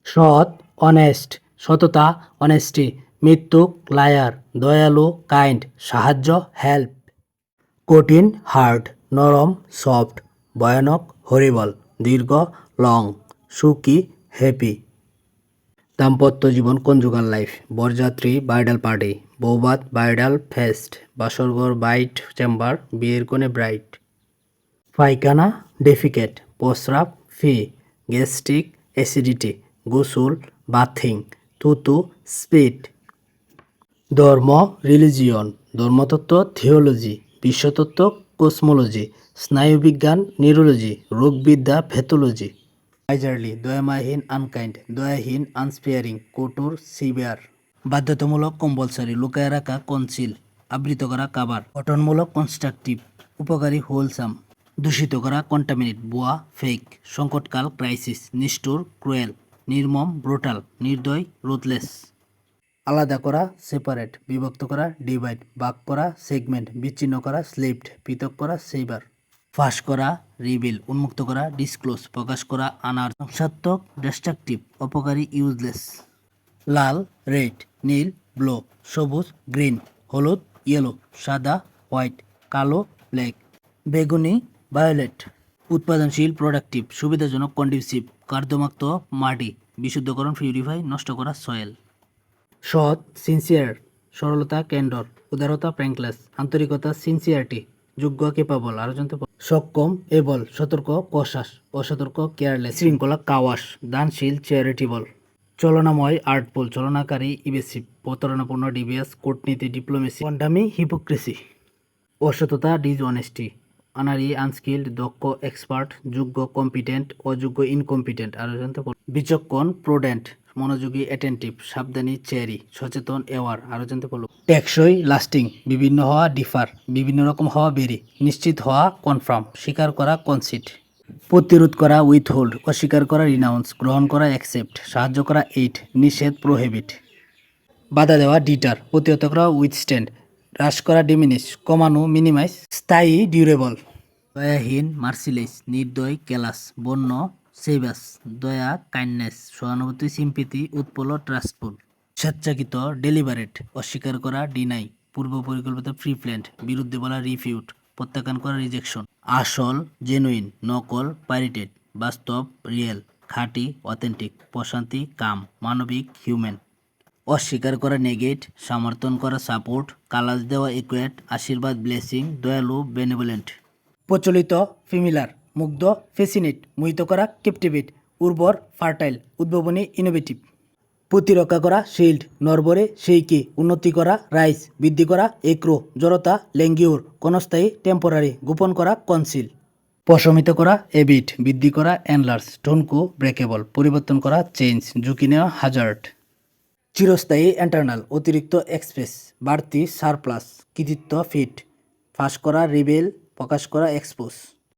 সৎ, অনেস্ট, সততা, অনেস্টি, মৃত্যুক, লায়ার, দয়ালু, কাইন্ড, সাহায্য, হেল্প। কঠিন, হার্ড, নরম, সফট, ভয়ানক, হরিবল, দীর্ঘ, লং, সুখী, হ্যাপি। দাম্পত্য জীবন, কনজুগাল লাইফ, বরযাত্রী, ব্রাইডাল পার্টি, বৌভাত, ব্রাইডাল ফেস্ট, বাসরঘর, বাইট চেম্বার, বিয়ের কোণে ব্রাইড। পায়খানা, ডেফিকেট, প্রস্রাব, ফি, গ্যাস্ট্রিক, অ্যাসিডিটি, গোসল, বাথিং, থুতু, স্পিট। ধর্ম, রিলিজিয়ন, ধর্মতত্ত্ব, থিওলজি, বিশ্বতত্ত্ব, কসমোলজি, স্নায়ুবিজ্ঞান, নিউরোলজি, রোগবিদ্যা, প্যাথোলজি। মাইজারলি, দয়াময়হীন, আনকাইন্ড, দয়াহীন, আনস্পেয়ারিং, কঠোর, সিভিয়ার। বাধ্যতামূলক, কম্পালসারি, লুকায় রাখা, কনসিল, আবৃত করা, কাভার। গঠনমূলক, কনস্ট্রাকটিভ, উপকারী, হোলসাম। দূষিত করা, কন্টামিনেট, ভুয়া, ফেক। সংকটকাল, ক্রাইসিস, নিষ্ঠুর, ক্রুয়েল, নির্মম, ব্রুটাল, নির্দয়, রুথলেস। আলাদা করা, সেপারেট, বিভক্ত করা, ডিভাইড, ভাগ করা, সেগমেন্ট, বিচ্ছিন্ন করা, স্লিপড, পৃথক করা, সেইবার। ফাঁস করা, রিভিল, উন্মুক্ত করা, ডিসক্লোজ, প্রকাশ করা, আনার। ধ্বংসাত্মক, ডিস্ট্রাকটিভ, অপকারী, ইউজলেস। লাল, রেড, নীল, ব্লু, সবুজ, গ্রিন, হলুদ, ইয়েলো, সাদা, হোয়াইট, কালো, ব্ল্যাক। বেগুনি, ভায়োলেট। উৎপাদনশীল, প্রোডাক্টিভ, সুবিধাজনক, কন্ডিউসিভ, কার্যমুক্ত, মাটি, বিশুদ্ধকরণ, পিউরিফাই, নষ্ট করা, সয়েল। সৎ, সিনসিয়ার, সরলতা, ক্যান্ডর, উদারতা, ফ্র্যাঙ্কনেস, আন্তরিকতা, সিনসিয়ারিটি, যোগ্য, কেপাবল, আরো জানতে পারো। সক্ষম, এবল, সতর্ক, কশাস, অসতর্ক, কেয়ারলেস, শৃঙ্খলা, কাওয়াস, দানশীল, চ্যারিটেবল। চলনাময়, আর্টফুল, চলনাকারী, ইভেসিভ, প্রতারণাপূর্ণ, ডিভিয়াস, কূটনীতি, ডিপ্লোমেসি, কন্ডামি, হিপোক্রেসি। অসততা, ডিসঅনেস্টি, আনারি, আনস্কিল্ড, দক্ষ, এক্সপার্ট, যোগ্য, কম্পিটেন্ট, অযোগ্য, ইনকম্পিটেন্ট, আরো জানতে পারো। বিচক্ষণ, প্রুডেন্ট, মনোযোগী, অ্যাটেন্টিভ, সাবধানী, চেরি, সচেতন, এওয়ার, আরো জানতে পারলো। টেকসই, লাস্টিং, বিভিন্ন হওয়া, ডিফার, বিভিন্ন রকম হওয়া, বেরি, নিশ্চিত হওয়া, কনফার্ম, স্বীকার করা, কনসিড। প্রতিরোধ করা, উইথহোল্ড, অস্বীকার করা, রিনাউন্স, গ্রহণ করা, অ্যাকসেপ্ট, সাহায্য করা, এইড, নিষেধ, প্রোহিবিট। বাধা দেওয়া, ডিটার, প্রতিহত করা, উইথস্ট্যান্ড, হ্রাস করা, ডিমিনিশ, কমানো, মিনিমাইজ, স্থায়ী, ডিউরেবল। দয়াহীন, মার্সিলেস, নির্দয়, ক্যালাস, বন্য, সেভাস, দয়া, কাইন্ডনেস, সহানুভূতি, সিম্পিতি, উৎপল, ট্রাস্টফুল। স্বেচ্ছাকৃত, ডেলিভারেট, অস্বীকার করা, ডিনাই, পূর্ব পরিকল্পিত, প্রিপ্ল্যান্ড, বিরুদ্ধে বলা, রিফিউট, প্রত্যাখ্যান করা, রিজেকশন। আসল, জেনুইন, নকল, পাইরেটেড, বাস্তব, রিয়েল, খাঁটি, অথেন্টিক, প্রশান্তি, কাম, মানবিক, হিউম্যান। অস্বীকার করা, নেগেট, সমর্থন করা, সাপোর্ট, কালাস দেওয়া, ইকুয়েট, আশীর্বাদ, ব্লেসিং, দয়ালু, বেনেভোলেন্ট। প্রচলিত, ফিমিলার, মুগ্ধ, ফেসিনেট, মোহিত করা, ক্যাপটিভেট, উর্বর, ফার্টাইল, উদ্ভাবনী, ইনোভেটিভ। প্রতিরক্ষা করা, শিল্ড, নরবরে, সেইকে, উন্নতি করা, রাইস, বৃদ্ধি করা, এক্রো, জড়তা, ল্যাঙ্গিওর, ক্ষণস্থায়ী, টেম্পোরারি, গোপন করা, কনসিল। প্রশমিত করা, এবিট, বৃদ্ধি করা, এনলার্জ, টনকু, ব্রেকেবল, পরিবর্তন করা, চেঞ্জ, ঝুঁকি নেওয়া, হাজার্ড। চিরস্থায়ী, এন্টারনাল, অতিরিক্ত, এক্সপ্রেস, বাড়তি, সারপ্লাস, কৃতিত্ব, ফিট, ফাঁস করা, রিবেল, প্রকাশ করা, এক্সপোজ।